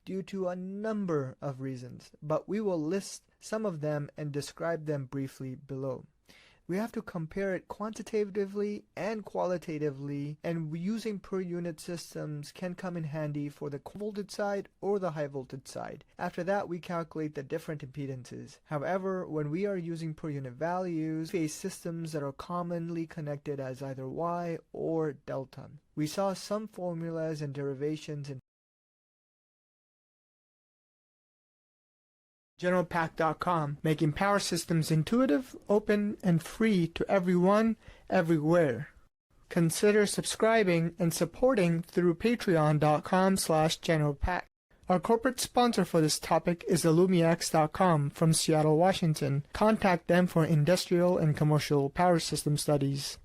due to a number of reasons, but we will list some of them and describe them briefly below. We have to compare it quantitatively and qualitatively, and using per unit systems can come in handy for the voltage side or the high voltage side. After that, we calculate the different impedances. However, when we are using per unit values, we face systems that are commonly connected as either Y or delta. We saw some formulas and derivations in GeneralPAC.com, making power systems intuitive, open, and free to everyone, everywhere. Consider subscribing and supporting through patreon.com/GeneralPAC. Our corporate sponsor for this topic is Illumiax.com from Seattle, Washington. Contact them for industrial and commercial power system studies.